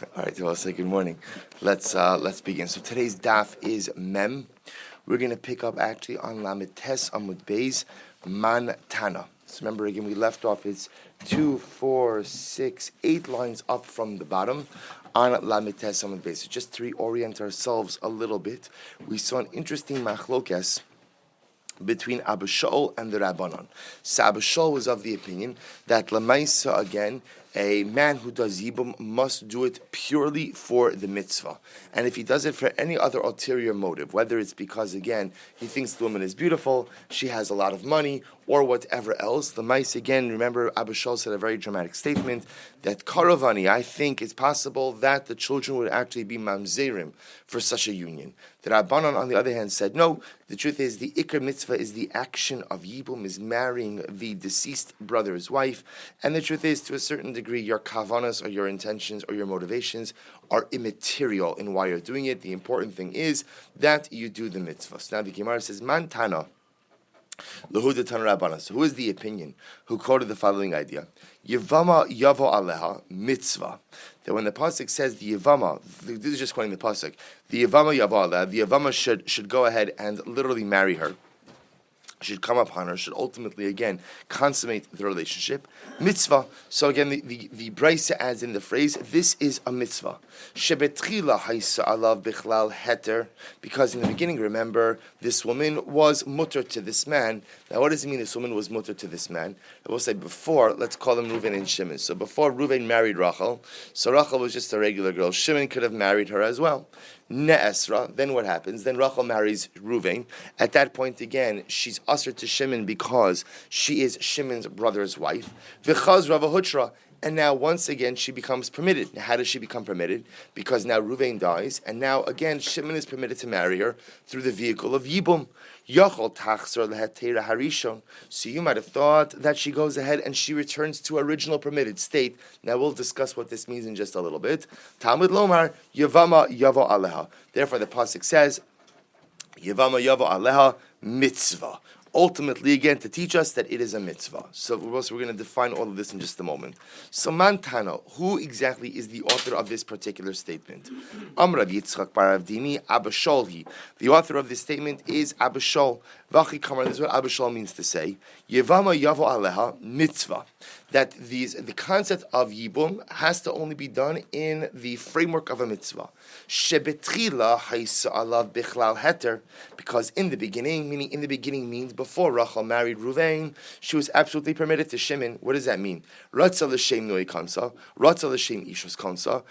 All right, so I'll say good morning. Let's begin. So today's daf is Mem. We're going to pick up actually on Lamed Tes Amud Beis Man Tana. So remember again, we left off. It's 2, 4, 6, 8 lines up from the bottom on Lamed Tes Amud Beis. So just to reorient ourselves a little bit, we saw an interesting machlokes between Abu Shaul and the Rabbanon. So Abu Shaul was of the opinion that Lamaisa, again, a man who does Yibum must do it purely for the mitzvah. And if he does it for any other ulterior motive, whether it's because, again, he thinks the woman is beautiful, she has a lot of money, or whatever else, the mice, again, remember Abu Shaul said a very dramatic statement that Karavani, I think it's possible that the children would actually be mamzerim for such a union. The Rabbanon, on the other hand, said, no, the truth is the Iker mitzvah is the action of Yibum, is marrying the deceased brother's wife, and the truth is, to a certain degree, your kavanas or your intentions or your motivations are immaterial in why you're doing it. The important thing is that you do the mitzvah. So now the Gemara says, Man Tana, Lehuda Tan Rabbana. So who is the opinion who quoted the following idea? Yevama yavo aleha mitzvah. That when the pasuk says the Yevama, this is just quoting the pasuk, the Yevama yavo aleha, the Yevama should go ahead and literally marry her, should come upon her, should ultimately, again, consummate the relationship. Mitzvah. So again, the Braisa adds in the phrase, this is a mitzvah. Shebetchila haisa alav bichlal heter. Because in the beginning, remember, this woman was mutter to this man. Now, what does it mean this woman was mutter to this man? I will say before, let's call them Reuven and Shimon. So before Reuven married Rachel, so Rachel was just a regular girl. Shimon could have married her as well. Ne'esra, then what happens? Then Rachel marries Reuven. At that point, again, she's usher to Shimon because she is Shimon's brother's wife. V'chazra v'hutra. And now, once again, she becomes permitted. Now, how does she become permitted? Because now Reuven dies, and now, again, Shimon is permitted to marry her through the vehicle of Yibum. Yachol tachzor lehetera harishon. So you might have thought that she goes ahead and she returns to original permitted state. Now, we'll discuss what this means in just a little bit. Talmud lomar, Yevama yavo aleha. Therefore, the pasuk says, Yevama yavo aleha mitzvah. Ultimately, again, to teach us that it is a mitzvah. So we're going to define all of this in just a moment. So Mantana, who exactly is the author of this particular statement? Amrav Yitzchak bar Avdimi Abba Shaul. The author of this statement is Abba Shaul. Vachi Kamar, this is what Abba Shaul means to say. Yevama yavo aleha mitzvah. That the concept of Yibum has to only be done in the framework of a mitzvah. Shebetchila haisa alav bichlal heter. Because in the beginning, meaning in the beginning means before Rachel married Reuven, she was absolutely permitted to Shimon. What does that mean? Ratza l'shem noi kansa, ratza l'shem ishus kansa.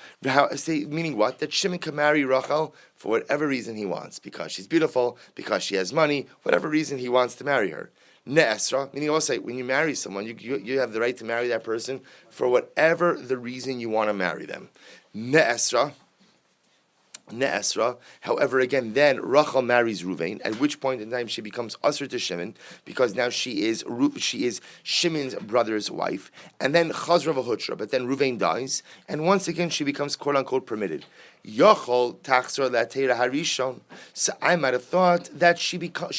Meaning what? That Shimon can marry Rachel for whatever reason he wants. Because she's beautiful, because she has money, whatever reason he wants to marry her. Ne'esra, meaning also when you marry someone, you have the right to marry that person for whatever the reason you want to marry them. Ne'esra, however, again, then Rachel marries Reuven, at which point in time she becomes usher to Shimon, because now she is Shimon's brother's wife, and then Chazra v'hutra, but then Reuven dies, and once again she becomes quote-unquote permitted. Yochol tachzor le'atera harishon. So I might have thought that she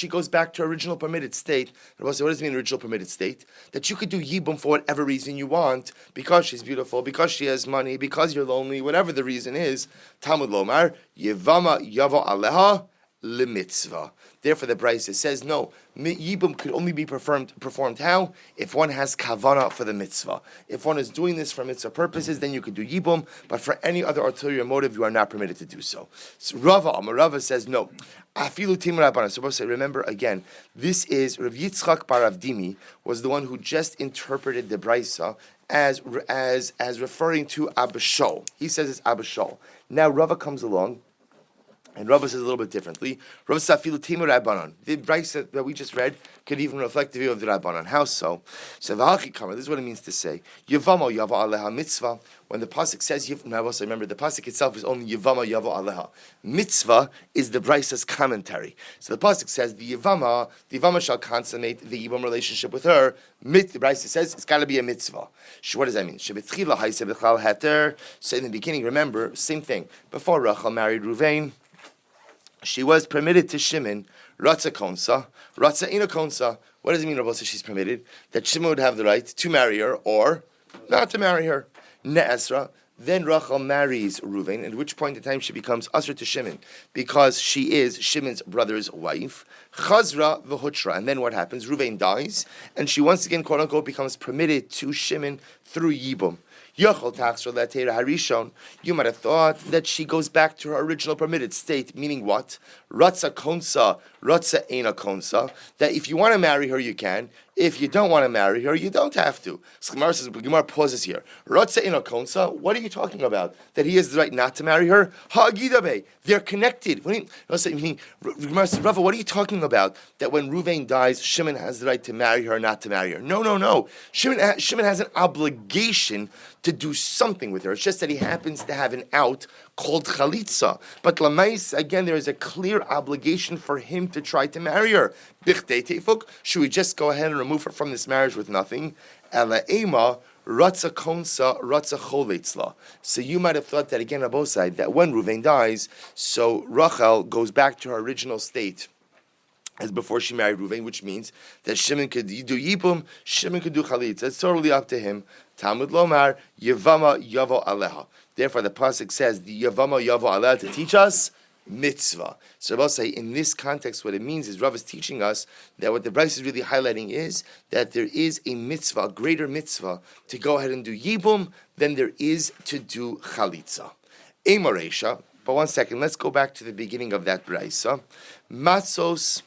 goes back to her original permitted state. What does it mean, original permitted state? That you could do Yibum for whatever reason you want, because she's beautiful, because she has money, because you're lonely, whatever the reason is. Talmud lomar, Yevama yavo aleha lemitzvah. Therefore, the Braisa says no. Yibum could only be performed how? If one has kavana for the mitzvah. If one is doing this for mitzvah purposes, then you could do Yibum. But for any other ulterior motive, you are not permitted to do so. So Rava says no. Afilu tim Rabbanan. Supposed to remember again. This is Rav Yitzchak bar Avdimi was the one who just interpreted the Braisa as referring to Abba Shaul. He says it's Abba Shaul. Now Rava comes along. And Rava says a little bit differently. Rava says, "Afilu timu Rabbanan." The Braisa that we just read could even reflect the view of the Rabbanan. How so? So v'halchi kamar. This is what it means to say Yevamo yavo aleha mitzvah. When the pasuk says, now also remember the pasuk itself is only Yevama yavo aleha. Mitzvah is the Braisa's commentary. So the pasuk says the Yevama shall consummate the Yibam relationship with her. The Braisa says it's got to be a mitzvah. What does that mean? Shebetchila haisa b'chlal heter. So in the beginning, remember, same thing. Before Rachel married Reuven, she was permitted to Shimon, Ratza Konsa, Ratza Ina Konsa. What does it mean, Rabbi, she's permitted? That Shimon would have the right to marry her or not to marry her. Ne'esra, Then Rachel marries Reuven, at which point in time she becomes usher to Shimon, because she is Shimon's brother's wife. Chazra v'hutra, and then what happens? Reuven dies, and she once again, quote unquote, becomes permitted to Shimon through Yibum. Yochel Tachsor Latera Harishon. You might have thought that she goes back to her original permitted state, meaning what? Ratza Konsa, Ratza Eina Konsa. That if you want to marry her, you can. If you don't want to marry her, you don't have to. So Gemara pauses here. Ratza Eina Konsa. What are you talking about? That he has the right not to marry her? Ha'agidabe. They're connected. Gemara says, Rava, what are you talking about? That when Reuven dies, Shimon has the right to marry her, not to marry her. No. Shimon has an obligation to do something with her. It's just that he happens to have an out called chalitza. But lamais, again, there is a clear obligation for him to try to marry her. Bichtei teifuk, should we just go ahead and remove her from this marriage with nothing? Ela ema ratza konsa ratza choletzla. So you might have thought that again on both sides, that when Reuven dies, so Rachel goes back to her original state as before she married Reuven, which means that Shimon could do Yibum, Shimon could do Chalitza. It's totally up to him. Talmud Lomar, Yevama Yavo Aleha. Therefore, the pasuk says, the Yevama Yavo Aleha to teach us mitzvah. So I'll say, in this context, what it means is Rav is teaching us that what the Bryce is really highlighting is that there is a mitzvah, a greater mitzvah, to go ahead and do Yibum than there is to do Chalitza. Emoresha. But one second, let's go back to the beginning of that Bryce. Matzos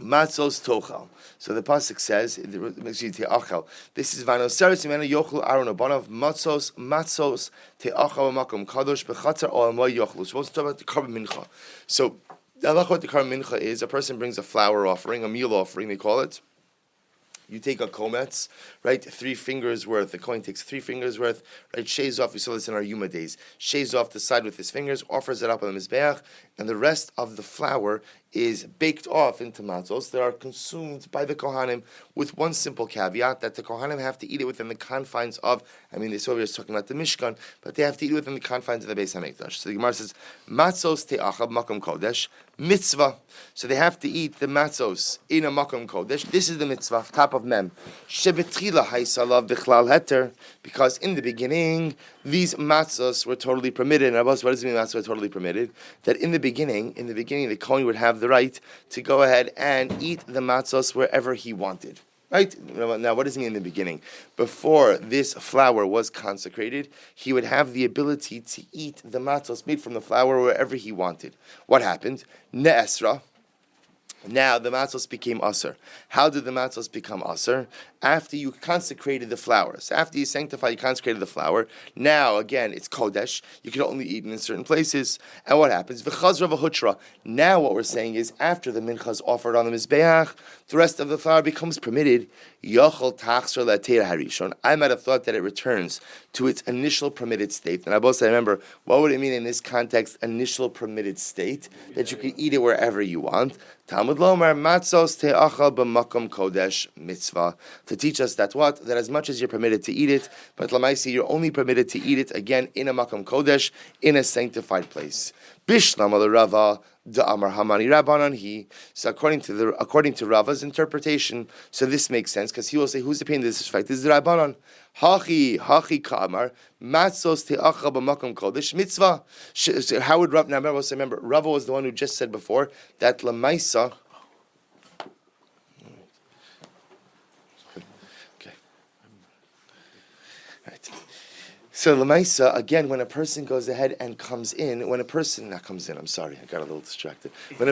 tochal. So the pasuk says, this is vanoseres imenu yochlu Aaron abanav matzos teachal makom kadosh bechatzar olamoy yochlu. Supposed to talk about the carbon mincha. So the halacha what the carbon mincha is, a person brings a flour offering, a meal offering, they call it. You take a kometz, right? 3 fingers worth. The coin takes 3 fingers worth, right? Shaves off. We saw this in our Yuma days. Shaves off the side with his fingers, offers it up on the mizbeach, and the rest of the flour is baked off into matzos that are consumed by the kohanim, with one simple caveat that the kohanim have to eat it within the confines of. This over here is talking about the Mishkan, but they have to eat it within the confines of the Beis Hamikdash. So the Gemara says, matzos te'achab makom kodesh mitzvah. So they have to eat the matzos in a makom kodesh. This is the mitzvah, top of mem. Shebetchila haisalav bichlal heter, because in the beginning these matzos were totally permitted. And what does it mean matzos were totally permitted? That in the beginning, the kohen would have the right to go ahead and eat the matzos wherever he wanted. Right? Now, what does it mean in the beginning? Before this flour was consecrated, he would have the ability to eat the matzos made from the flour wherever he wanted. What happened? Ne'esra. Now the matzos became aser. How did the matzos become aser? After you consecrated the flour. So after you sanctified, you consecrated the flour. Now, again, it's kodesh. You can only eat it in certain places. And what happens? V'chazra v'hutra. Now what we're saying is, after the mincha is offered on the mizbeach, the rest of the flour becomes permitted. Yochel tachsor la'teira harishon. I might have thought that it returns to its initial permitted state. And I both say, remember, what would it mean in this context, initial permitted state? That you can eat it wherever you want. Talmud Lomar, matzos te'achal b'makom kodesh mitzvah. To teach us that what? That as much as you're permitted to eat it, but lamaisi, you're only permitted to eat it, again, in a makom kodesh, in a sanctified place. Bishlam al Rava, da'amar hamani rabbanan hi. So according to Rava's interpretation, so this makes sense, because he will say, who's the pain in this respect? This is the rabbanan. Hachi ka'amar, matzos te'achal b'makom kodesh mitzvah. So how would Rava, now remember, Rava was the one who just said before, that lamaisa, so Lamaisa, again, when a person goes ahead and comes in, I'm sorry, I got a little distracted. When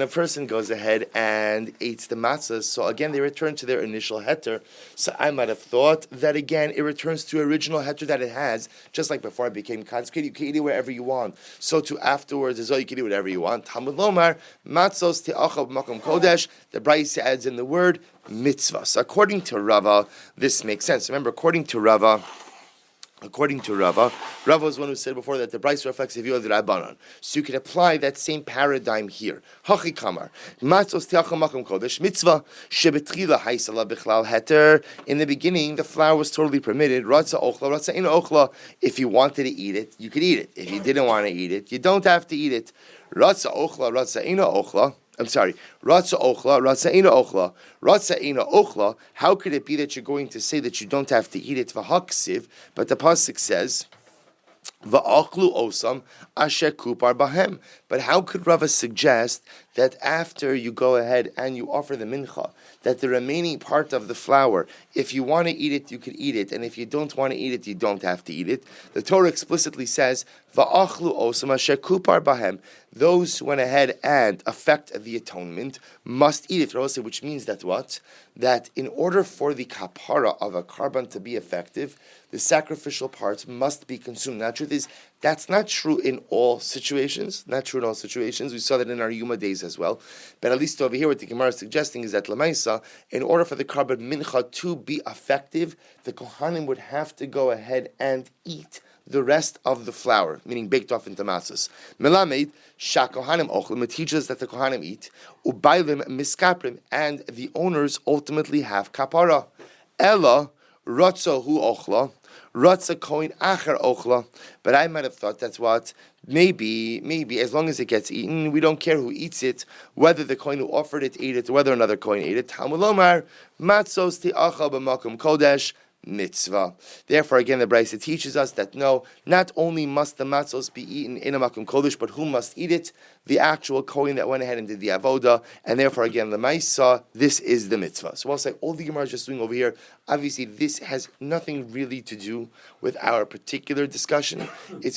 a person goes ahead and eats the matzahs, so again, they return to their initial heter. So I might have thought that again, it returns to original heter that it has, just like before it became consecrated. You can eat it wherever you want. So to afterwards, as well, you can eat whatever you want. Talmud Lomar, matzos te'achal b'makom kodesh, the Bryce adds in the word mitzvah. So according to Rava, this makes sense. Remember, according to Rava, Rava was one who said before that the Bryce reflects the view of the Rabbanon. So you can apply that same paradigm here. Hachi kamar, matzos te'achal makom kodesh mitzvah shebetchila haisala bichlal heter. In the beginning, the flour was totally permitted. Ratza ochla, ratza ina ochla. If you wanted to eat it, you could eat it. If you didn't want to eat it, you don't have to eat it. Ratza ochla, ratza ina ochla. I'm sorry. Ratza ochla, ratza ina ochla. Ratza ina ochla. How could it be that you're going to say that you don't have to eat it v'haksiv? But the pasuk says, v'achlu osam asher kupar bahem. But how could Rava suggest that after you go ahead and you offer the mincha, that the remaining part of the flour, if you want to eat it, you could eat it, and if you don't want to eat it, you don't have to eat it? The Torah explicitly says, va'achlu osam asher kupar bahem. Those who went ahead and affect the atonement must eat it, which means that what? That in order for the kapara of a karban to be effective, the sacrificial parts must be consumed. Now, the truth is, that's not true in all situations. Not true in all situations. We saw that in our Yuma days as well. But at least over here, what the Gemara is suggesting is that Lamaisa, in order for the karban mincha to be effective, the Kohanim would have to go ahead and eat the rest of the flour, meaning baked off into matzahs. Melamed shakohanim ochlim. It teaches that the kohanim eat. Ubailim miskaprim, and the owners ultimately have kapara. Ella rotzo hu ochla. Ratza koin acher ochla. But I might have thought that's what maybe as long as it gets eaten, we don't care who eats it, whether the kohen who offered it ate it, or whether another kohen ate it. Talmud lomar matzos ti'achal b'makom kodesh mitzvah. Therefore, again, the Brisa teaches us that no, not only must the matzos be eaten in a makom kodesh, but who must eat it? The actual kohen that went ahead and did the avoda, and therefore, again, the ma'isa, this is the mitzvah. So I'll say all the Gemara is just doing over here. Obviously, this has nothing really to do with our particular discussion.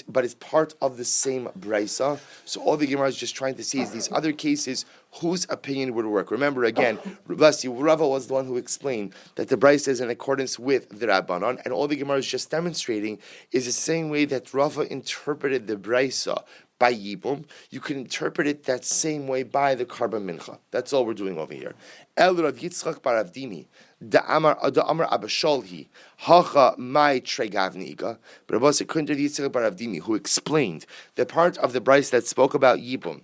But it's part of the same Brisa. So all the Gemara is just trying to see is these other cases, whose opinion would work. Remember, again, bless you, Rava was the one who explained that the Brisa is in accordance with the Rabbanon, and all the Gemara is just demonstrating is the same way that Rava interpreted the Brisa by Yibum, you can interpret it that same way by the karban mincha. That's all we're doing over here. El Rav Yitzchak bar Avdimi, da Amar Abasholhi, Hacha Mai Tregavniga. But Rabbi according to Yitzchak bar Avdimi, who explained the part of the Bryce that spoke about Yibum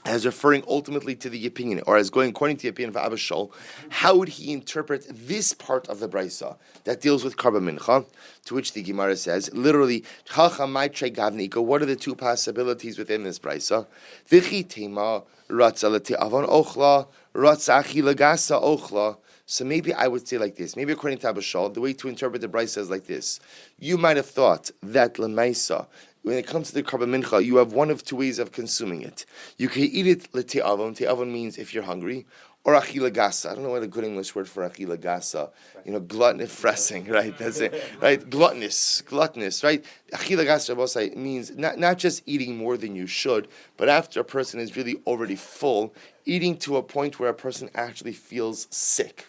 as referring ultimately to the opinion, or as going according to the opinion of Abba Shol, how would he interpret this part of the Brisa that deals with karban mincha? To which the Gemara says, literally, Chacha Maitre Gavnika, what are the two possibilities within this Brisa? V'chi tema ratza l'te'avon ochla, ratza achila gasa ochla. So maybe I would say like this. Maybe according to Abba Shol, the way to interpret the Brisa is like this. You might have thought that l'maisa, when it comes to the karban mincha, you have one of two ways of consuming it. You can eat it l'te'avon. Te'avon means if you're hungry, or achila gasa. I don't know what a good English word for achila gasa. Gluttonous fressing, right? That's it, right? Gluttonous, right? Achila gasa means not just eating more than you should, but after a person is really already full, eating to a point where a person actually feels sick.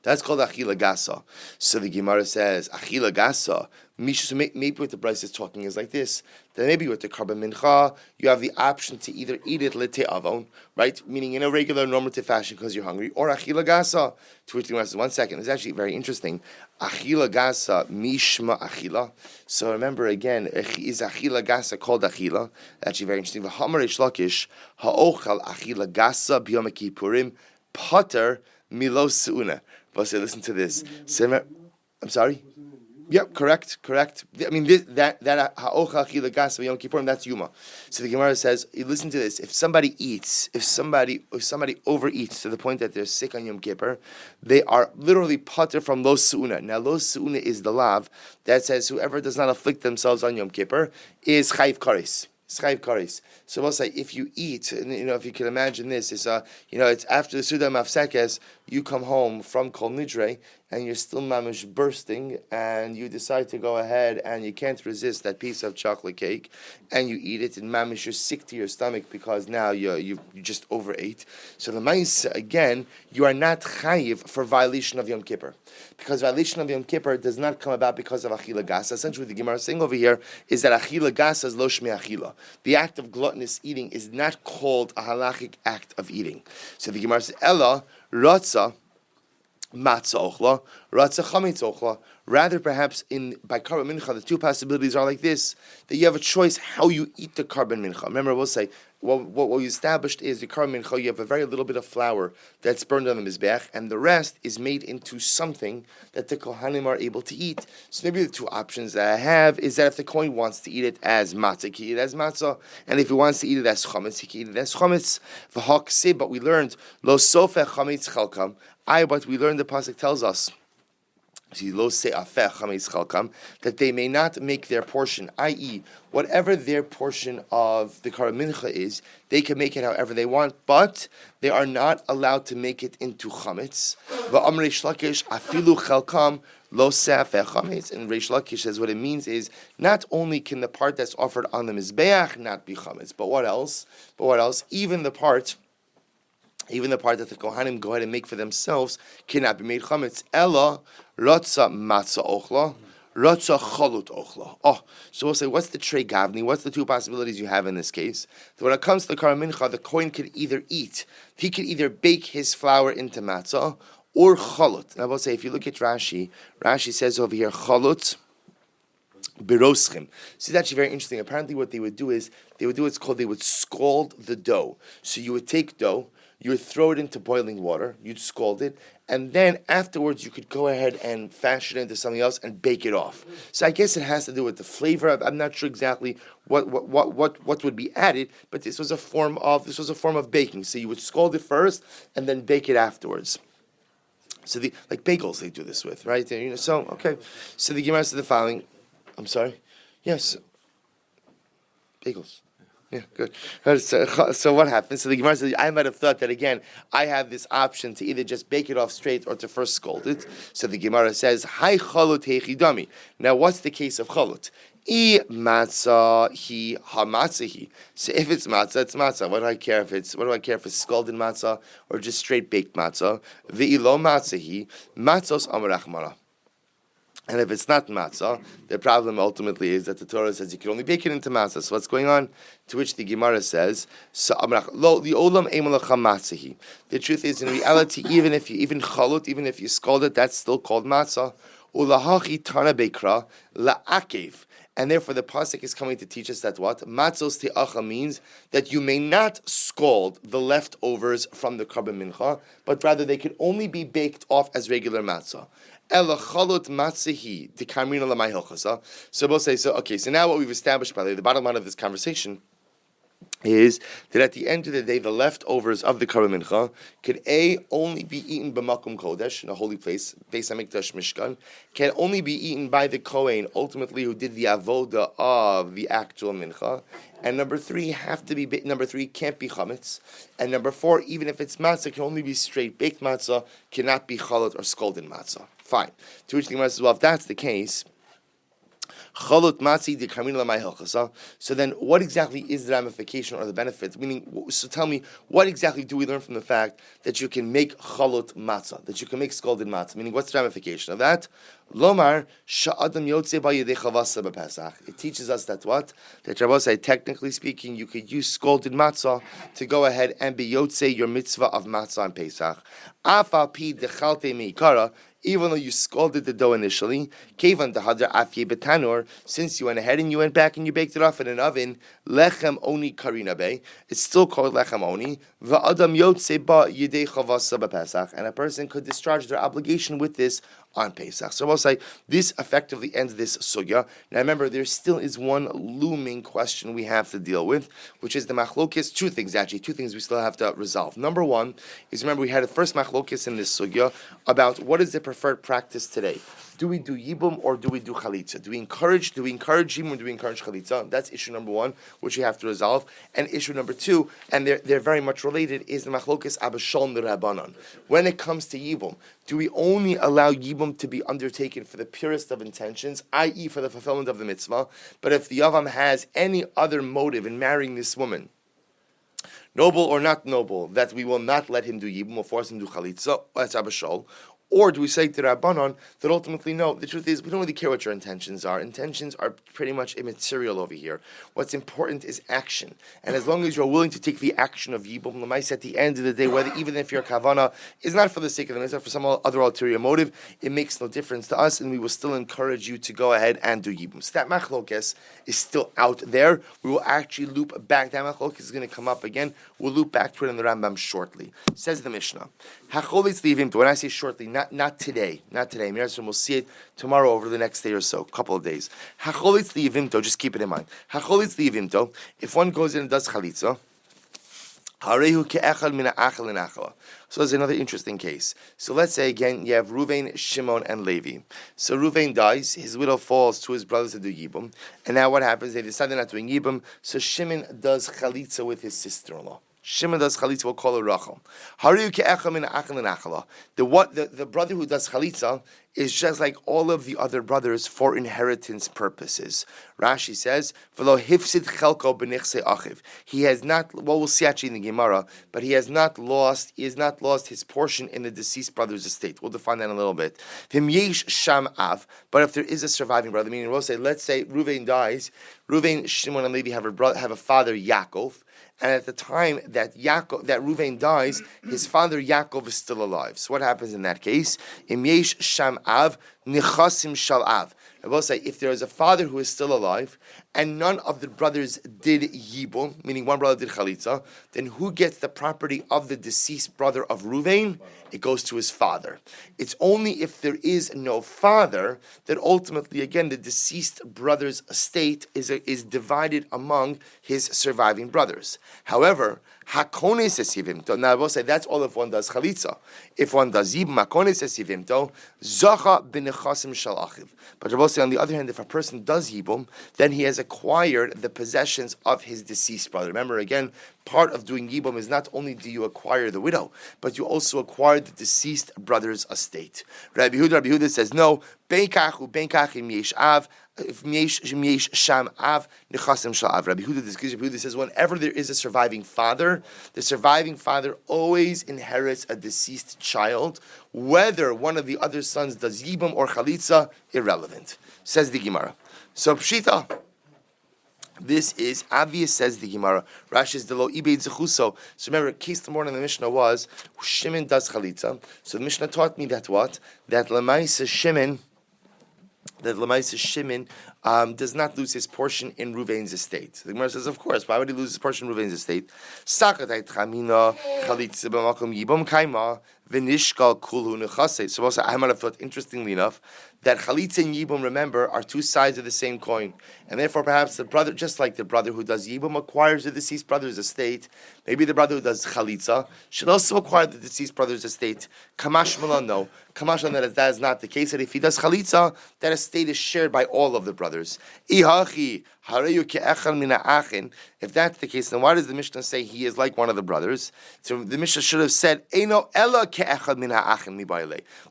That's called achila gasa. So the Gemara says achila gasa. Maybe what the Bryce is talking is like this. Then maybe with the karban mincha, you have the option to either eat it l'te'avon, right, meaning in a regular normative fashion because you're hungry, or achila gasa. To which the Gemara says, 1 second, it's actually very interesting. Achila gasa mishma achila. So remember again, is achila gasa called achila? Actually very interesting. V'hamar Reish Lakish ha'ochal achila gasa b'yom kippurim pater milos seuna. But say, listen to this. I'm sorry. Yep, correct. I mean, that ha'ocha achila gasa b'yom kippurim, that's Yuma. So the Gemara says, listen to this. If somebody overeats to the point that they're sick on Yom Kippur, they are literally pater from lo seuna. Now, lo seuna is the lav that says whoever does not afflict themselves on Yom Kippur is chayv kares. So we'll say if you eat, if you can imagine this, it's after the Suda Mafsekes, you come home from Kol Nidre and you're still mamish bursting, and you decide to go ahead and you can't resist that piece of chocolate cake, and you eat it, and mamish, you're sick to your stomach because now you just overate. So the mice, again, you are not chayiv for violation of Yom Kippur, because violation of Yom Kippur does not come about because of achila gasa. Essentially, what the Gemara is saying over here is that achila gasa is lo shmei achila. The act of gluttonous eating is not called a halachic act of eating. So the Gemara says, Ella ratza matzah ochla, ratza chametz ochla, Rather, perhaps by Karban Mincha, the two possibilities are like this: that you have a choice how you eat the Karban Mincha. Remember, we'll say what we established is the Karban Mincha. You have a very little bit of flour that's burned on the mizbeach, and the rest is made into something that the Kohanim are able to eat. So maybe the two options that I have is that if the Kohen wants to eat it as matzah, he can eat it as matzah, and if he wants to eat it as chametz, he can eat it as chametz. But we learned lo sofeh chametz chalkam. But we learned the pasuk tells us that they may not make their portion, i.e., whatever their portion of the Karban Mincha is, they can make it however they want, but they are not allowed to make it into chametz. And Reish Lakish says what it means is not only can the part that's offered on the mizbeach not be chametz, but what else? Even the part that the Kohanim go ahead and make for themselves cannot be made chametz. Ella rotza matzah ochla, rotza chalut ochla. So we'll say, what's the trei gavni? What's the two possibilities you have in this case? So when it comes to the Karban Mincha, the Kohen could either bake his flour into matzah or chalut. Now we'll say, if you look at Rashi says over here chalut biroschim. So it's actually very interesting. Apparently, what they would do is they would scald the dough. So you would take dough, you would throw it into boiling water, you'd scald it, and then afterwards you could go ahead and fashion it into something else and bake it off. So I guess it has to do with the flavor. I'm not sure exactly what would be added, but this was a form of baking. So you would scald it first and then bake it afterwards. So like bagels they do this with, right? So okay. So the Gemara said the following. I'm sorry. Yes. Bagels. Yeah, good. So what happens? So the Gemara says, I might have thought that again, I have this option to either just bake it off straight or to first scald it. So the Gemara says, Hai chalut heichidami. Now what's the case of chalut? I matzah hi hamatzah hi. So if it's matzah, it's matzah. What do I care if it's scalded matzah or just straight baked matzah? Ve'ilo matzah hi matzos amarachmana. And if it's not matzah, the problem ultimately is that the Torah says you can only bake it into matzah. So what's going on? To which the Gemara says, the truth is, in reality, even if you scald it, that's still called matzah. And therefore, the pasuk is coming to teach us that what? Matzos te'acha means that you may not scald the leftovers from the Karban Mincha, but rather they could only be baked off as regular matzah. So we'll say, so now what we've established, by the way, the bottom line of this conversation is that at the end of the day, the leftovers of the Karban Mincha could only be eaten b'makom kodesh, in a holy place, Beis Hamikdash Mishkan, can only be eaten by the Kohen, ultimately who did the avoda of the actual Mincha. And number three, can't be chametz. And number four, even if it's matzah, can only be straight baked matzah, cannot be chalut or scalded matzah. Fine. To which the Gemara says, well, if that's the case, so then what exactly is the ramification or the benefit? Meaning, so tell me, what exactly do we learn from the fact that you can make chalut matzah, that you can make scalded matzah? Meaning, what's the ramification of that? Lomar sha'adam yotze ba'yedei chavasa b'Pesach. It teaches us that what? That Rabbi said, technically speaking, you could use scalded matzah to go ahead and be yotze your mitzvah of matzah on Pesach. Afal pi dechalte meikara. Even though you scalded the dough initially, kevan dehadra afye betanur, since you went ahead and you went back and you baked it off in an oven, lechem oni karina be, it's still called lechem oni. Va'adam yotze ba yedei chavasa b'Pesach, and a person could discharge their obligation with this on Pesach. So I'll say this effectively ends this sugya. Now remember, there still is one looming question we have to deal with, which is the machlokes. Two things we still have to resolve. Number one is, remember, we had the first machlokes in this sugya about what is the preferred practice today. Do we do yibum or do we do chalitza? Do we encourage yibum or do we encourage chalitza? That's issue number one, which we have to resolve. And issue number two, and they're very much related, is the machlokes abashon l'rabanan. When it comes to yibum, do we only allow yibum to be undertaken for the purest of intentions, i.e. for the fulfillment of the mitzvah? But if the yavam has any other motive in marrying this woman, noble or not noble, that we will not let him do yibum or force him to do chalitza, that's abashol. Or do we say to Rabbanon that ultimately, no, the truth is we don't really care what your intentions are. Intentions are pretty much immaterial over here. What's important is action. And as long as you're willing to take the action of Yibum, Lamais at the end of the day, whether even if your Kavana is not for the sake of the Mitzvah, for some other ulterior motive, it makes no difference to us, and we will still encourage you to go ahead and do Yibum. So that Machlokes is still out there. We will actually loop back. That Machlokes is going to come up again. We'll loop back to it in the Rambam shortly. Says the Mishnah. When I say shortly, not today. We'll see it tomorrow over the next day or so, couple of days. Just keep it in mind. If one goes in and does chalitza, so there's another interesting case. So let's say again, you have Ruvain, Shimon, and Levi. So Ruvain dies, his widow falls to his brothers to do Yibum. And now what happens? They decide they're not doing Yibum, so Shimon does chalitza with his sister-in-law. Shimon does chalitza, we'll call her Rachel. The brother who does chalitza is just like all of the other brothers for inheritance purposes. Rashi says, "V'lo hifsid chelko b'nichsei achiv." He has not. Well, we'll see actually in the Gemara, but he has not lost. He has not lost his portion in the deceased brother's estate. We'll define that in a little bit. V'im yesh sham av. But if there is a surviving brother, meaning we'll say, let's say Ruvain dies. Ruvain, Shimon, and Levi have a father, Yaakov. And at the time that Ruvain dies, his father Yaakov is still alive. So what happens in that case? Im yesh sham av nichasim shal av. I will say, if there is a father who is still alive, and none of the brothers did yibum, meaning one brother did chalitza, then who gets the property of the deceased brother of Ruvain? It goes to his father. It's only if there is no father that ultimately, again, the deceased brother's estate is divided among his surviving brothers. However, hakones esivimto. Now I will say that's all if one does chalitza. If one does yibum, hakones esivimto, zacha b'nechasim shal achiv. But I will say on the other hand, if a person does yibum, then he has acquired the possessions of his deceased brother. Remember again, part of doing yibum is not only do you acquire the widow, but you also acquire the deceased brother's estate. Rabbi Yehuda says no. Benkach im yesh av. If yesh sham av nechasim shal av. Rabbi Yehuda says whenever there is a surviving father, the surviving father always inherits a deceased child, whether one of the other sons does yibum or chalitza, irrelevant. Says the Gemara. So pshita. This is obvious, says the Gemara. Rashi is the lo ibed zechuso. So remember, case the morning in the Mishnah was Shimon does chalitza. So the Mishnah taught me that what? That Lamaisa Shimon does not lose his portion in Ruvain's estate. The Gemara says, of course, why would he lose his portion in Ruvain's estate? So also, I might have thought, interestingly enough, that chalitza and yibum, remember, are two sides of the same coin. And therefore, perhaps the brother, just like the brother who does yibum acquires the deceased brother's estate, maybe the brother who does chalitza should also acquire the deceased brother's estate. Kamash Malan, no. Kamash Malan, that is not the case. That if he does chalitza, that estate is shared by all of the brothers. If that's the case, then why does the Mishnah say he is like one of the brothers? So the Mishnah should have said, the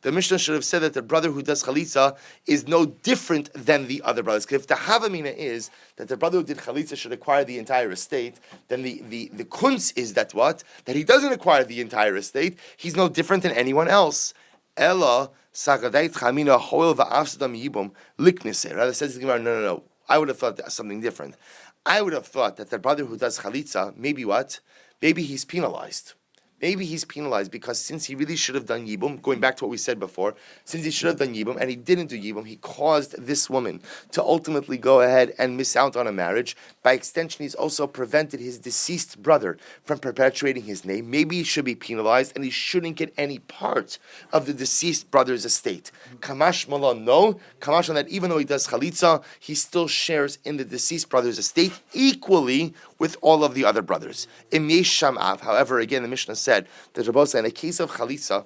Mishnah should have said that the brother who does chalitza is no different than the other brothers. Because if the havamina is that the brother who did chalitza should acquire the entire estate, then the kunz is that what? That he doesn't acquire the entire estate. He's no different than anyone else. Ella sagadait chamina hoil va'afsadam yibum liknise. Rather says the Gemara, no. I would have thought that something different. I would have thought that the brother who does chalitza, maybe what? Maybe he's penalized. Maybe he's penalized because since he really should have done yibum, going back to what we said before, since he should have done yibum and he didn't do yibum, he caused this woman to ultimately go ahead and miss out on a marriage. By extension, he's also prevented his deceased brother from perpetuating his name. Maybe he should be penalized and he shouldn't get any part of the deceased brother's estate. Kamash Malon, no. Kamash on that, even though he does chalitza, he still shares in the deceased brother's estate equally with all of the other brothers. Im yesh sham av. However, again, the Mishnah said that Rabbi said in a case of chalitza,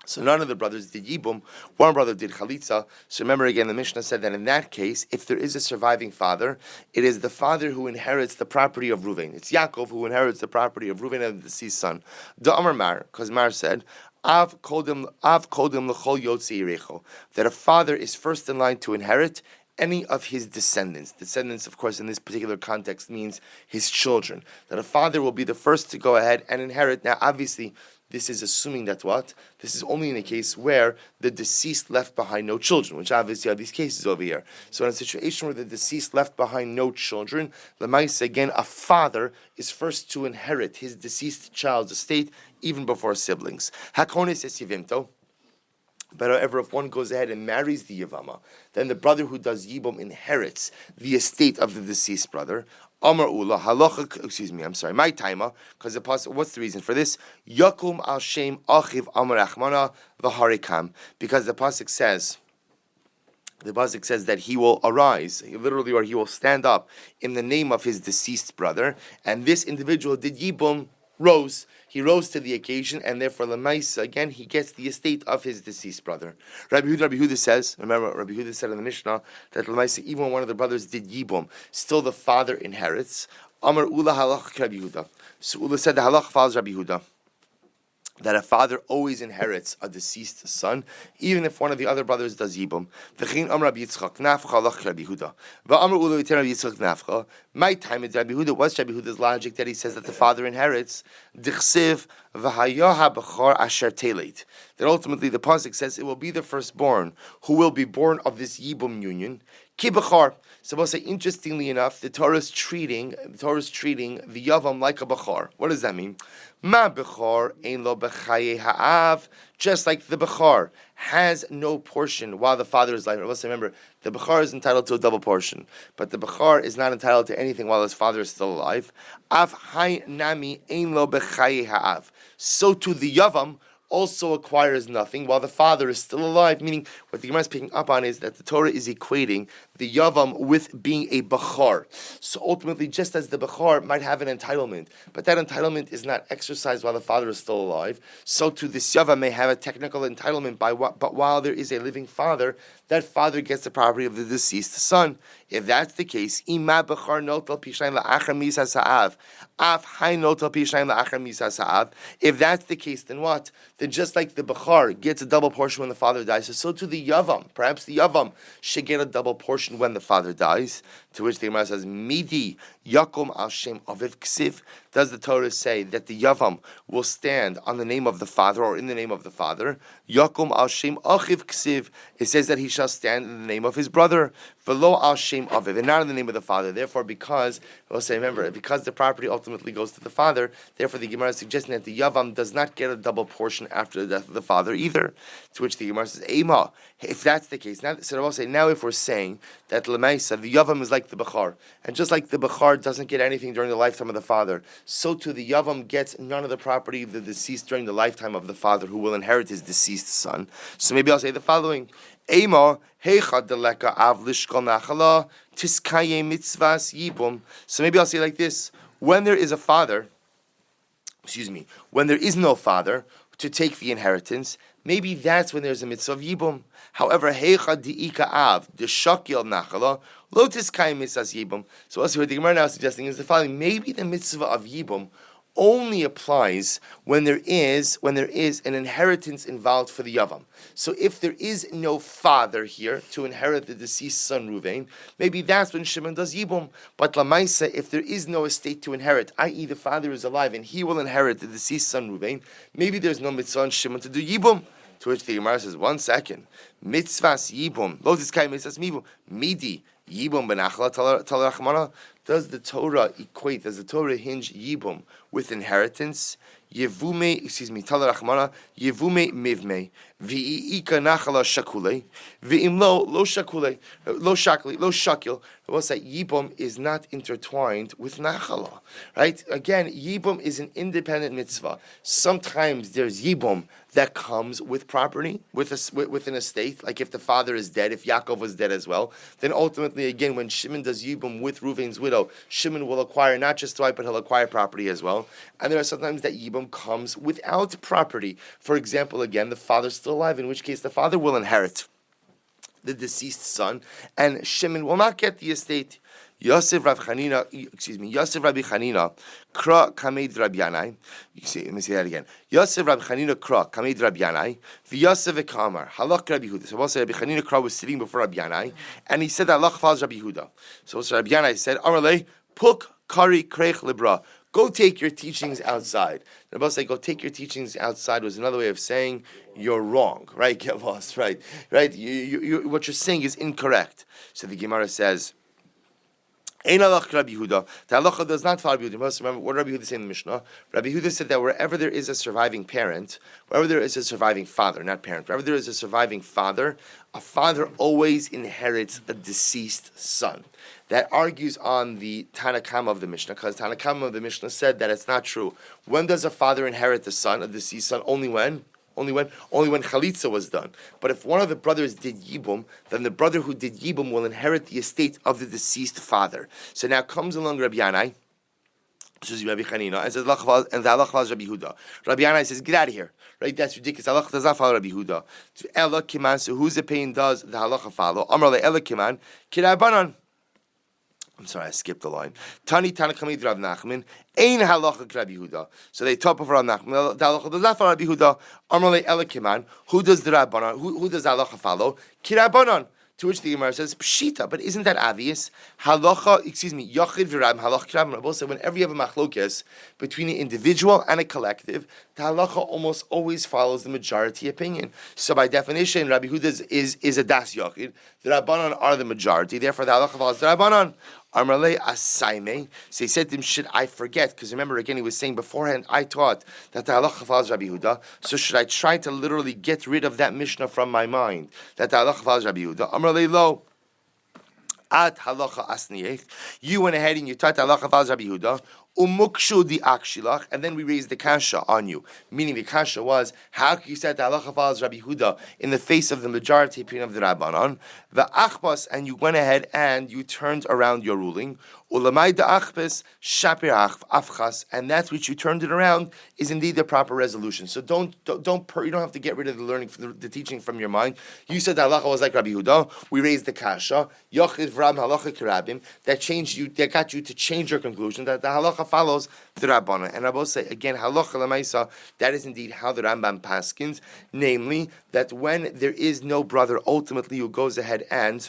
so none of the brothers did yibum, one brother did chalitza. So remember again, the Mishnah said that in that case, if there is a surviving father, it is the father who inherits the property of Ruvain. It's Yaakov who inherits the property of Ruvain and the deceased son. Da Amar Mar, because Mar said, Av kodim l'chol yotzi yirecho, that a father is first in line to inherit any of his descendants. Descendants, of course, in this particular context means his children. That a father will be the first to go ahead and inherit. Now, obviously, this is assuming that what? This is only in a case where the deceased left behind no children, which obviously are these cases over here. So in a situation where the deceased left behind no children, Lamaisa, again, a father is first to inherit his deceased child's estate even before siblings. Hakonis es yivimto. But however, if one goes ahead and marries the Yevama, then the brother who does Yibum inherits the estate of the deceased brother. Amar Ula, halacha, my timer, because the pasuk, what's the reason for this? Yakum al Shem Achiv Amar Achmana v'harikam, because the pasuk says that he will arise, literally, or he will stand up in the name of his deceased brother, and this individual did Yibum, he rose to the occasion, and therefore Lamaisa, again, he gets the estate of his deceased brother. Rabbi Huda says, remember, Rabbi Huda said in the Mishnah that Lamaisa, even when one of the brothers did Yibum, still the father inherits. Amar Ula halach Rabbi Huda. So Ula said the halach follows Rabbi Huda, that a father always inherits a deceased son, even if one of the other brothers does Yibum. V'chein Amar Rabbi Yitzchak nafcha halach Rabbi Huda. V'Amar Ula v'ter Rabbi Yitzchak nafcha. My time is Rabbi Huda. What's Rabbi Huda's logic that he says that the father inherits? Dichsiv v'hayaha b'chor asher teleit. That ultimately the pasuk says it will be the firstborn who will be born of this Yibum union. Ki b'chor. So we'll say, interestingly enough, the Torah is treating the Yavam like a Bechor. What does that mean? Ma Bechor ein lo b'chaye ha'av. Just like the Bechor has no portion while the father is alive. Let's remember, the Bechor is entitled to a double portion, but the Bechor is not entitled to anything while his father is still alive. Av hay nami ein lo b'chaye ha'av. So to the Yavam also acquires nothing while the father is still alive. Meaning, what the Gemara is picking up on is that the Torah is equating the Yavam with being a Bechor. So ultimately, just as the Bechor might have an entitlement, but that entitlement is not exercised while the father is still alive, so too this Yavam may have a technical entitlement but while there is a living father, that father gets the property of the deceased son. If that's the case, Ima Bechor notal pishayin la'achar misas ha'av, af hay notal pishayin la'achar misas ha'av. If that's the case, then what? Then just like the Bechor gets a double portion when the father dies, so too the Yavam, perhaps the Yavam should get a double portion when the father dies. To which the Gemara says, Midi Yakum al Shem Aviv Ksiv. Does the Torah say that the Yavam will stand on the name of the father or in the name of the father? Yakum al Shem Achiv Ksiv. It says that he shall stand in the name of his brother. Velo al Shem Aviv, and not in the name of the father. Therefore, because the property ultimately goes to the father, therefore the Gemara is suggesting that the Yavam does not get a double portion after the death of the father either. To which the Gemara says, Ema, if that's the case, now if we're saying that Lemaisa, the Yavam is like the Bechor, and just like the Bechor doesn't get anything during the lifetime of the father, so too the Yavam gets none of the property of the deceased during the lifetime of the father who will inherit his deceased son. So maybe I'll say the following. Ema heicha deleka av lishkol nachala tiskaye mitzvahs yibum. So maybe I'll say like this: when there is no father to take the inheritance, maybe that's when there's a mitzvah of yibum. However, heicha diika av deshakil nachala lo tiskaye mitzvahs yibum. So also what the Gemara now suggesting is the following: maybe the mitzvah of yibum only applies when there is an inheritance involved for the Yavam. So if there is no father here to inherit the deceased son Ruvain, maybe that's when Shimon does Yibum. But Lamaisa, if there is no estate to inherit, i.e. the father is alive and he will inherit the deceased son Ruvain, maybe there's no mitzvah on Shimon to do Yibum. To which the Gemara says, 1 second, mitzvahs Yibum, lo tizkai mitzvahs Yibum, midi Yibum benachla talarachmana. Does the Torah hinge Yibum with inheritance? Yevume mivme, v'iika nachala shakule, v'imlo lo shakule, lo shakil. We'll say Yibum is not intertwined with nachala, right? Again, Yibum is an independent mitzvah. Sometimes there's Yibum that comes with property, with an estate. Like if the father is dead, if Yaakov was dead as well, then ultimately, again, when Shimon does Yibum with Reuven's widow, Shimon will acquire not just wife, but he'll acquire property as well. And there are sometimes that Yibum comes without property. For example, again, the father's still alive, in which case the father will inherit the deceased son, and Shimon will not get the estate. Yosef Rabbi Chanina, Kra Kamed Rabbi Yanai. Let me say that again. Yosef Rabbi Chanina Kra Kamed Rabbi Yanai. V'Yosef Kamar Halach Rabbi Yehuda. So also Rabbi Chanina Kra was sitting before Rabbi Yanai, and he said that Halach follows Rabbi Yehuda. So Rabbi Yanai said, Amarle Puk Kari Kreich Libra. go take your teachings outside. The Rebbe say, go take your teachings outside was another way of saying you're wrong, right? Yevamos, right? What you're saying is incorrect. So the Gemara says, Ein halach Rabbi Yehuda. The halacha does not follow Rabbi Yehuda. You must remember what Rabbi Yehuda said in the Mishnah. Rabbi Yehuda said that wherever there is a surviving parent, wherever there is a surviving father, not parent, wherever there is a surviving father, a father always inherits a deceased son. That argues on the Tanakama of the Mishnah, because Tanakama of the Mishnah said that it's not true. When does a father inherit the son, a deceased son? Only when chalitza was done. But if one of the brothers did yibum, then the brother who did yibum will inherit the estate of the deceased father. So now comes along Rabbi Yanai, Rabbi Chanina, and says, and the halach follows Rabbi Yehuda. Rabbi Yanai says, get out of here. Right? That's ridiculous. Halach does not follow Rabbi Yehuda. Ela kiman, so whose opinion does the halacha follow? Amar le ela kiman, kirabanan. I'm sorry, I skipped the line. Tani Tanakamid Rav Nachman, Ein halacha Rabbi Yehuda. So they top of Rav Nachman. The halacha does not follow Rabbi Yehuda. Amalei Elikiman. Who does the Rabbanon? Who does the halacha follow? Kirabanon. To which the Gemara says, Pshita, but isn't that obvious? Halacha, Yachid v'Rab, halacha Kirabanon. Both say whenever you have a machlokes between an individual and a collective, the halacha almost always follows the majority opinion. So by definition, Rabbi Yehuda is a das Yachid. The Rabbanon are the majority. Therefore, the halacha follows the Rabbanon. Amarle asaime. So he said to him, should I forget? Because remember, again, he was saying beforehand, I taught that the halacha follows Rabbi Yehuda. So should I try to literally get rid of that Mishnah from my mind? That the halacha follows Rabbi Yehuda. Amarle lo. At halacha asniyech. You went ahead and you taught the halacha follows Rabbi Yehuda. Umukshu di akshilach, and then we raised the kasha on you. Meaning the kasha was, how can you say that halacha follows Rabbi Yehuda in the face of the majority opinion of the Rabbanon? The achbas, and you went ahead and you turned around your ruling. Ulamai da achbas shapir afchas, and that which you turned it around is indeed the proper resolution. So you don't have to get rid of the learning, the teaching from your mind. You said that halacha was like Rabbi Yehuda. We raised the kasha. Yochid v'ram halacha kirabim. That got you to change your conclusion that the halacha follows the Rabbanon. And I will say again, halacha lemaisa, that is indeed how the Rambam paskins, namely that when there is no brother ultimately who goes ahead and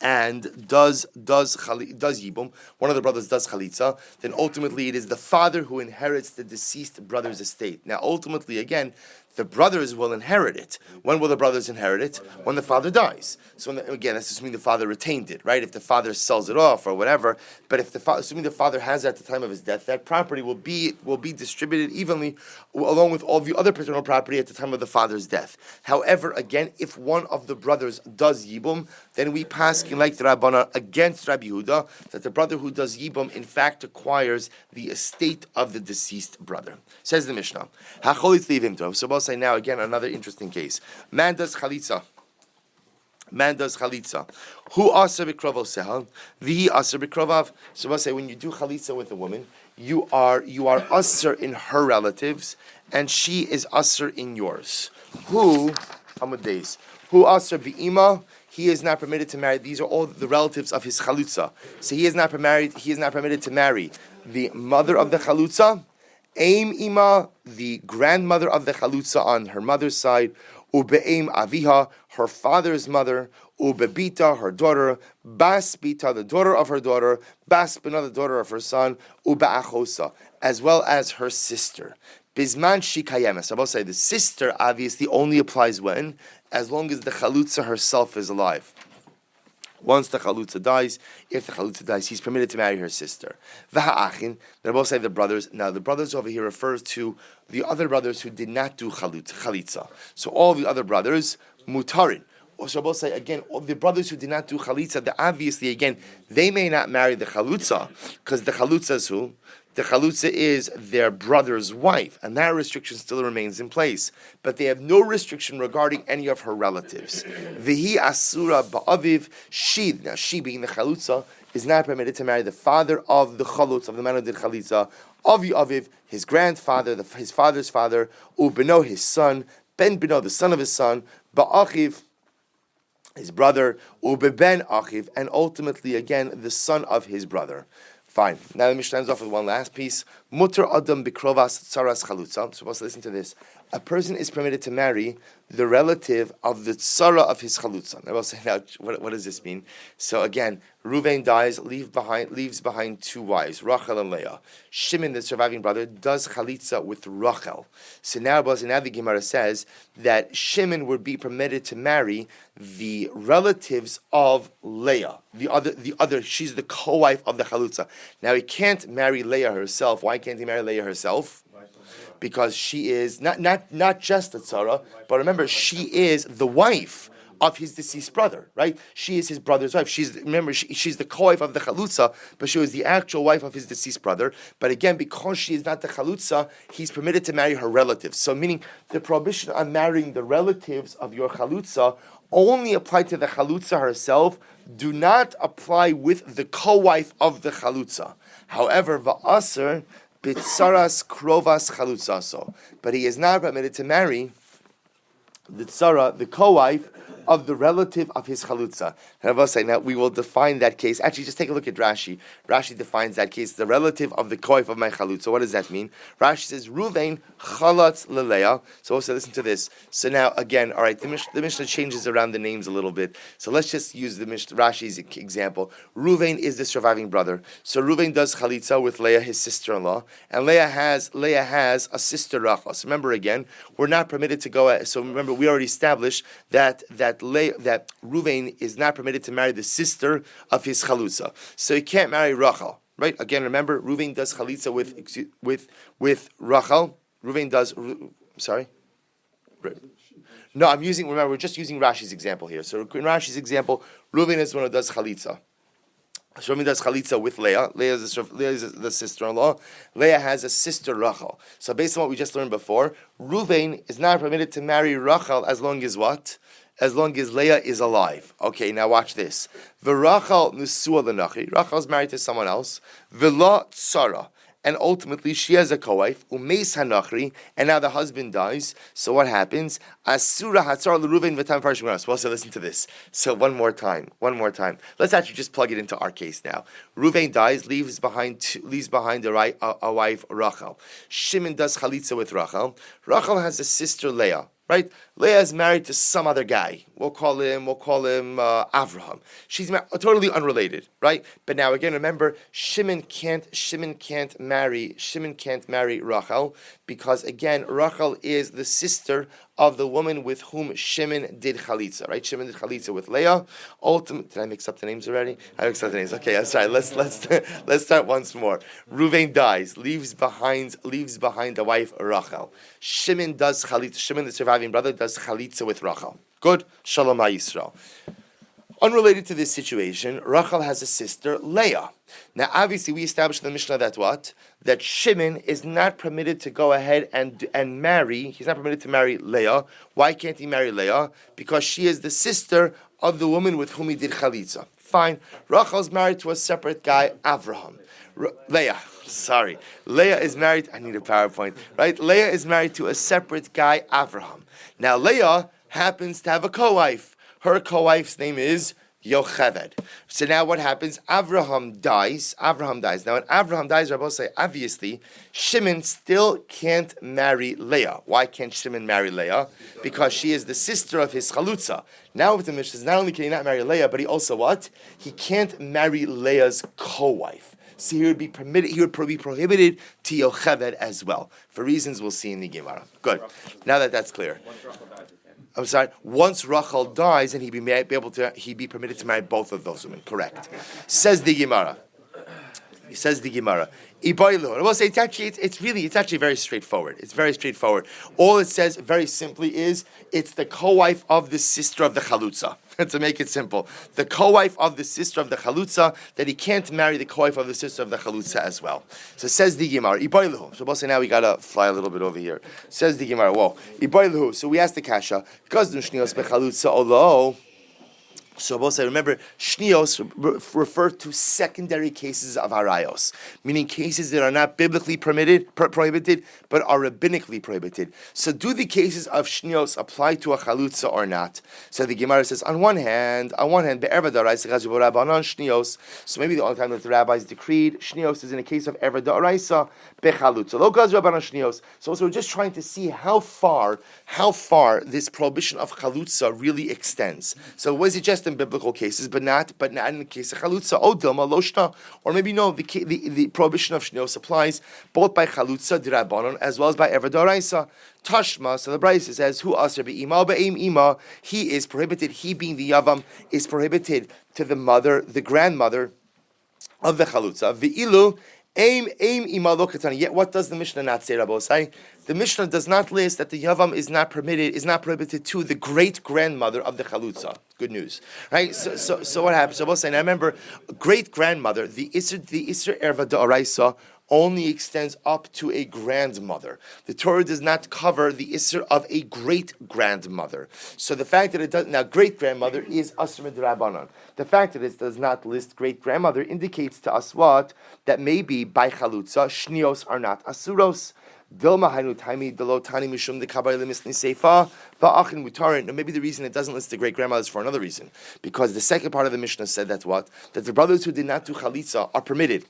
does yibum, one of the brothers does chalitza, then ultimately it is the father who inherits the deceased brother's estate. Now ultimately, again, the brothers will inherit it. When will the brothers inherit it? When the father dies. So again, that's assuming the father retained it, right? If the father sells it off or whatever, but if assuming the father has it at the time of his death, that property will be distributed evenly along with all the other paternal property at the time of the father's death. However, again, if one of the brothers does yibum, then we pass like the Rabbanan against Rabbi Yehuda that the brother who does yibum in fact acquires the estate of the deceased brother. Says the Mishnah. So we'll say now again another interesting case. Man does chalitza. Who asa b'krovo sehal? V'hi asa b'krovav. So we'll say when you do chalitza with a woman, you are usher in her relatives, and she is usher in yours. Who usher b'ima? He is not permitted to marry. These are all the relatives of his chalutza. So he is not permitted to marry the mother of the chalutza, Aim ima, the grandmother of the chalutza on her mother's side, ube'aim aviha, her father's mother, ubebita, her daughter, bas bita, the daughter of her daughter, bas bina, the daughter of her son, ube'achosa, as well as her sister. Bisman shikayemes. I will say the sister obviously only applies when, as long as the chalutza herself is alive. Once the chalutza dies, if the chalutza dies, he's permitted to marry her sister. V'ha'achin, they both say the brothers. Now the brothers over here refers to the other brothers who did not do chalitza. So all the other brothers, mutarin. So both say again, all the brothers who did not do chalitza, obviously again, they may not marry the chalutza, because the chalutza is who? The chalutza is their brother's wife, and that restriction still remains in place. But they have no restriction regarding any of her relatives. V'hi asura ba'aviv, now she being the chalutza, is not permitted to marry the father of the chalutz, of the man who did chalitza, avi aviv, his grandfather, his father's father, ubeno, his son, ben beno, the son of his son, ba'achiv, his brother, ubeben achiv, and ultimately again the son of his brother. Fine. Now the Mishnah ends off with one last piece. Mutter adam bikrovas tsaras chalutza. Supposed to listen to this. A person is permitted to marry the relative of the tzara of his chalutza. I will say now, what does this mean? So again, Reuven dies, leaves behind two wives, Rachel and Leah. Shimon, the surviving brother, does chalitza with Rachel. So now the Gemara says that Shimon would be permitted to marry the relatives of Leah. The other, she's the co-wife of the chalutza. Now he can't marry Leah herself. Why can't he marry Leah herself? Because she is not just a tzara, but remember, she is the wife of his deceased brother, right? She is his brother's wife. She's the co-wife of the chalutza, but she was the actual wife of his deceased brother. But again, because she is not the chalutza, he's permitted to marry her relatives. So meaning the prohibition on marrying the relatives of your chalutza only apply to the chalutza herself, do not apply with the co-wife of the chalutza. However, va'aser bitzaras krovas chalutzaso, but he is not permitted to marry the tzara, the co-wife of the relative of his chalutza. And I will say now we will define that case. Actually, just take a look at Rashi. Rashi defines that case, the relative of the co-wife of my chalutza. What does that mean? Rashi says, Ruvain chalatz leleah. So also listen to this. So now again, all right, the Mishnah changes around the names a little bit. So let's just use the Rashi's example. Ruvain is the surviving brother. So Ruvain does chalitza with Leah, his sister-in-law, and Leah has a sister Rachel. So remember again, we're not permitted to go. So remember, we already established that Ruvain is not permitted to marry the sister of his chalutza, so he can't marry Rachel. Right? Again, remember, Ruvain does chalitza with Rachel. Ruvain does. Sorry. No, remember, we're just using Rashi's example here. So in Rashi's example, Ruvain is the one who does chalitza. So Ruvain does chalitza with Leah. Leah is the sister-in-law. Leah has a sister Rachel. So based on what we just learned before, Ruvain is not permitted to marry Rachel as long as what? As long as Leah is alive. Okay, now watch this. V'Rachel nusua l'nachri. Rachel is married to someone else. V'la tzara. And ultimately, she has a co-wife, umeis hanachri, and now the husband dies. So what happens? Asura hatzar l'Ruvain v'tam parshim. Well, so listen to this. So one more time. Let's actually just plug it into our case now. Ruvain dies, leaves behind a wife, Rachel. Shimon does chalitza with Rachel. Rachel has a sister, Leah. Right? Leah is married to some other guy. We'll call him Avraham. She's totally unrelated, right? But now again, remember, Shimon can't marry Rachel because again, Rachel is the sister of the woman with whom Shimon did chalitza, right? Shimon did chalitza with Leah. Did I mix up the names already? I mixed up the names. Okay, I'm sorry. Let's start once more. Ruvain dies, leaves behind a wife, Rachel. Shimon does chalitza. Shimon, the surviving brother, does chalitza with Rachel. Good. Shalom HaYisrael. Unrelated to this situation, Rachel has a sister, Leah. Now, obviously, we established in the Mishnah that what? That Shimon is not permitted to go ahead and marry. He's not permitted to marry Leah. Why can't he marry Leah? Because she is the sister of the woman with whom he did chalitza. Fine. Rachel's married to a separate guy, Avraham. Leah is married. I need a PowerPoint. Right? Leah is married to a separate guy, Avraham. Now, Leah happens to have a co-wife. Her co-wife's name is Yocheved. So now what happens? Avraham dies. Now when Avraham dies, Rabbi say, obviously, Shimon still can't marry Leah. Why can't Shimon marry Leah? Because she is the sister of his chalutza. Now with the Mishnah, not only can he not marry Leah, but he also what? He can't marry Leah's co-wife. So he would be prohibited to Yocheved as well. For reasons we'll see in the Gemara. Good. Now that's clear. I'm sorry. Once Rachel dies, and he'd be permitted to marry both of those women. Correct. Says the Gemara. I will say it's actually very straightforward. It's very straightforward. All it says very simply is it's the co-wife of the sister of the chalutza. To make it simple, the co-wife of the sister of the chalutza, that he can't marry the co-wife of the sister of the chalutza as well. So says the Gemara. So we'll say now we gotta fly a little bit over here. Says the Gemara. Whoa. So we asked the kasha because So both say, remember, shnios refer to secondary cases of harayos, meaning cases that are not biblically prohibited, but are rabbinically prohibited. So do the cases of shnios apply to a chalutza or not? So the Gemara says, on one hand, be'erva daraisa chazubo rabbanon shnios. So maybe the only time that the rabbis decreed shnios is in a case of erva daraisa bechalutza. Lo gaz rabbanon shnios. So we're just trying to see how far this prohibition of chalutza really extends. So was it just in biblical cases, but not in the case of chalutza? Oh, dilma loshna, or maybe no. The prohibition of shnios applies both by chalutza d'Rabbanon as well as by erva d'oraisa. Tashma. So the Brayso says, "Who aser be'ima be'im ima?" He is prohibited. He being the yavam is prohibited to the mother, the grandmother of the chalutza. Ve'ilu. Aim ima lo katani. Yet what does the Mishnah not say, Rabbosai? The Mishnah does not list that the yavam is not prohibited to the great grandmother of the chalutza. Good news, right? So what happens? Rabbosai, now remember, great grandmother, the Isser Erva D'Oraisa only extends up to a grandmother. The Torah does not cover the Isser of a great grandmother. So the fact that it does now, great grandmother is Asr Midrabanan. The fact that it does not list great grandmother indicates to us what? That maybe by chalutza, shnios are not asuros. Dilma hainu taimi delo tani mishum de kabay lemisni seifa va'achin mutarin. Maybe the reason it doesn't list the great grandmothers for another reason, because the second part of the Mishnah said that what? That the brothers who did not do chalitza are permitted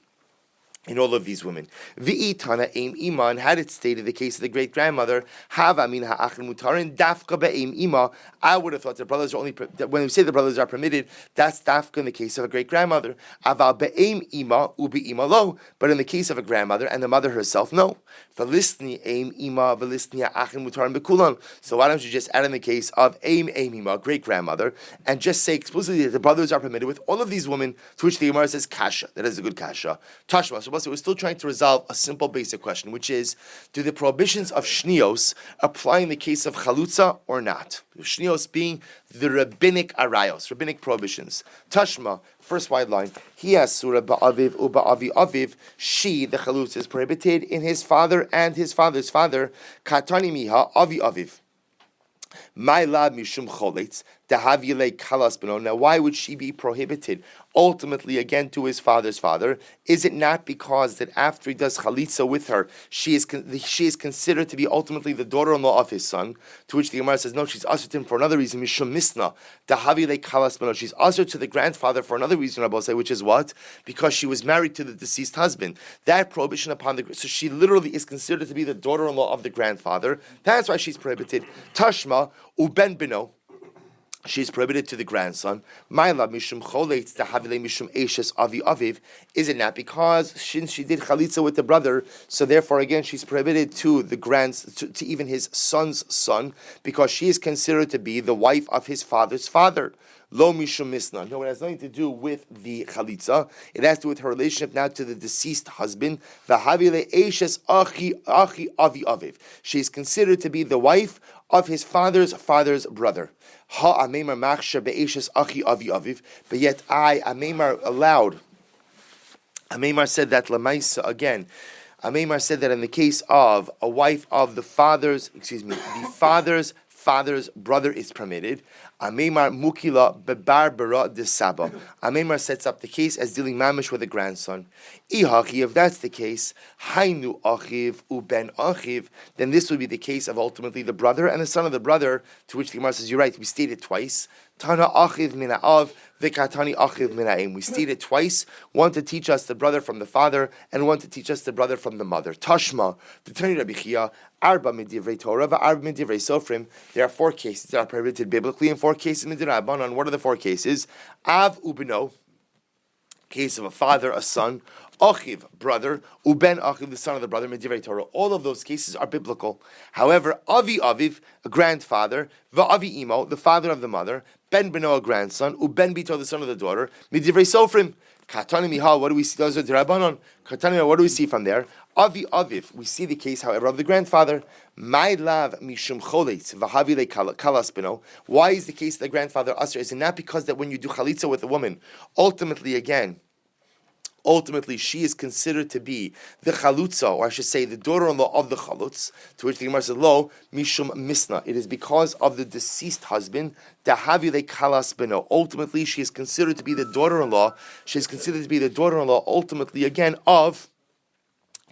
in all of these women. V'itana aim iman, had it stated the case of the great grandmother, hava min ha'achin mutarin dafka be'aim ima. I would have thought the brothers are only when we say the brothers are permitted, that's dafka in the case of a great grandmother. Aval be'aim ima ubi ima lo, but in the case of a grandmother and the mother herself, no. V'listni aim ima v'listni ha'achin mutarin bekulan. So why don't you just add in the case of aim ima, great grandmother, and just say explicitly that the brothers are permitted with all of these women, to which the Gemara says kasha. That is a good kasha. Tashma. So we're still trying to resolve a simple basic question, which is, do the prohibitions of shnios apply in the case of chalutza or not? Shnios being the rabbinic arayos, rabbinic prohibitions. Tashma, first wide line, he has surah ba'aviv uba'avi aviv, she, the chalutza, is prohibited in his father and his father's father, katani miha avi aviv. My lab mishum choletz dahavile kalas beno. Now, why would she be prohibited? Ultimately, again, to his father's father. Is it not because that after he does chalitza with her, she is considered to be ultimately the daughter-in-law of his son? To which the Gemara says, no, she's ushered to him for another reason. Mishum misna dahavile kalas beno. She's ushered to the grandfather for another reason, Rabbi say, which is what? Because she was married to the deceased husband. That prohibition upon so she literally is considered to be the daughter-in-law of the grandfather. That's why she's prohibited. Tashma uben beno. She's prohibited to the grandson. Ma'ila mishum choletz dahavile mishum eshes avi aviv. Is it not because since she did chalitza with the brother, so therefore again she's prohibited to the to even his son's son, because she is considered to be the wife of his father's father. Lo mishum misna. No, it has nothing to do with the chalitza. It has to do with her relationship now to the deceased husband. Vahavile eshes achi avi aviv. She is considered to be the wife of his father's brother. Ha amemar machsher be'eshes achi avi aviv. But yet Amemar allowed. Amemar said that lamaisa again. Amemar said that in the case of a wife of the father's brother is permitted. Amemar mukila bebarbara de saba. Amemar sets up the case as dealing mamish with a grandson. Ihachi, if that's the case, hainu achiv uben achiv, then this would be the case of ultimately the brother and the son of the brother, to which the Gemara says, you're right, we stated twice. Tana achiv mina av, v'katani achiv mina em. We stated twice, one to teach us the brother from the father, and one to teach us the brother from the mother. Tashma, the Tani Rabbi Chia, arba midivrei Torah, v'arba midivrei sofrim. There are 4 cases that are prohibited biblically, and 4 cases midrabanan. What are the 4 cases? Av ubeno, case of a father, a son. Achiv, brother, uben achiv, the son of the brother, midivrei Torah. All of those cases are biblical. However, avi aviv, a grandfather, va'avi imo, the father of the mother, ben beno, a grandson, uben bito, the son of the daughter, midivrei sofrim. Katani miha, what do we see? Those are drabanan. Katani miha, what do we see from there? Avi aviv, we see the case, however, of the grandfather. My lav mishum choletz v'havile kalas beno. Why is the case of the grandfather usher? Is it not because that when you do chalitza with a woman, ultimately again, ultimately she is considered to be the chalutza, or I should say the daughter-in-law of the chalutz, to which the Gemara says, lo, mishum misna. It is because of the deceased husband, dahavile kalas beno. Ultimately, she is considered to be the daughter-in-law. She is considered to be the daughter-in-law, ultimately, again, of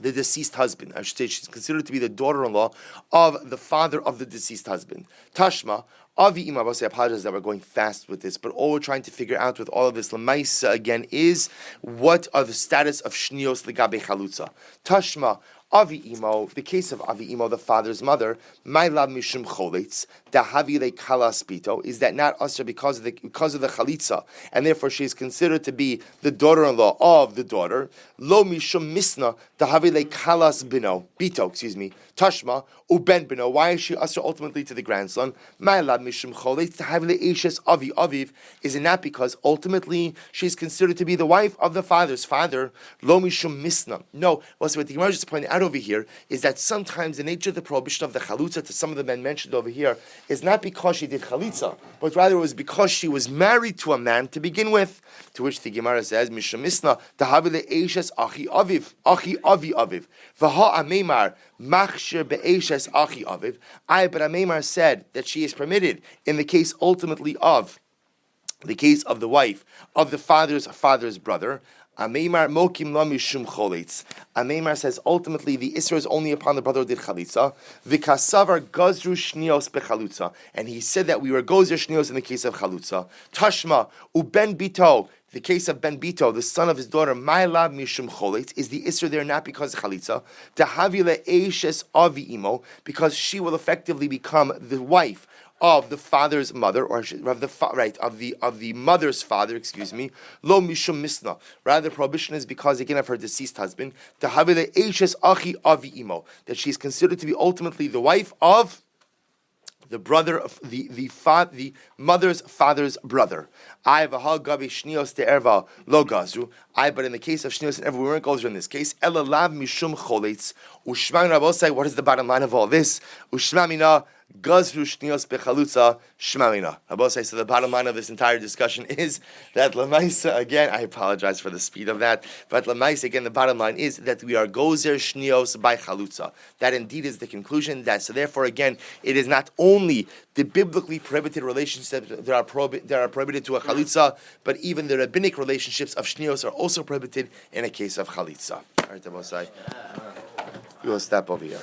the deceased husband. I should say she's considered to be the daughter-in-law of the father of the deceased husband. Tashma, Avi Ima, I apologize that we're going fast with this, but all we're trying to figure out with all of this Lamaisa again is what are the status of Shnios Legabe Chalutza. Tashma, Avi Imo, the case of Avi Imo, the father's mother, my love mishum choletz, dahavile kalas pito, is that not usher because of the chalitza, and therefore she is considered to be the daughter-in-law of the daughter. Lo mishum misna, dahavile kalas bino, bito, tashma uben bino. Why is she usher ultimately to the grandson? My love mishum choletz, dahavile eshes avi aviv. Is it not because ultimately she is considered to be the wife of the father's father? Lo mishum misna. No, what the Gemara just pointed out over here is that sometimes the nature of the prohibition of the chalitza to some of the men mentioned over here is not because she did chalitza, but rather it was because she was married to a man to begin with. To which the Gemara says, Mishum Misna, Tahavile Eishes Achi Aviv, Achi Avi Aviv, Vaha Ameimar, Machshir Be'eshes Achi Aviv. But Ameimar said that she is permitted in the case ultimately of the wife of the father's brother. Ameimar mokim lo mishum choletz. Ameimar says ultimately the isra is only upon the brother who did chalitza. V'kasavar gazru shnios bechalutza, and he said that we were gozer shnios in the case of chalutza. Tashma uben bito. The case of Ben Bito, the son of his daughter, my lab mishum choletz, is the isra there not because of chalitza. Tahavile eishes avi imo, because she will effectively become the wife of the father's mother, or of the mother's father, lo mishum misna. Rather, the prohibition is because again of her deceased husband, tahavile eishes achi avi imo, that she is considered to be ultimately the wife of the brother of the mother's father's brother. But in the case of shnios and erva, we weren't gozer in this case. Ela lav mishum choletz. Ushma Rabosai. What is the bottom line of all this? Ushma mina gazru shnios bechalutza shmamina. Rabosai. So the bottom line of this entire discussion is that lamaisa, again, I apologize for the speed of that, but lamaisa, again, the bottom line is that we are gozer shnios by chalutza. That indeed is the conclusion. So therefore, again, it is not only the biblically prohibited relationships that are prohibited to a chalitza, but even the rabbinic relationships of shnios are also prohibited in a case of chalitza. All right, Rabosai. We will stop over here.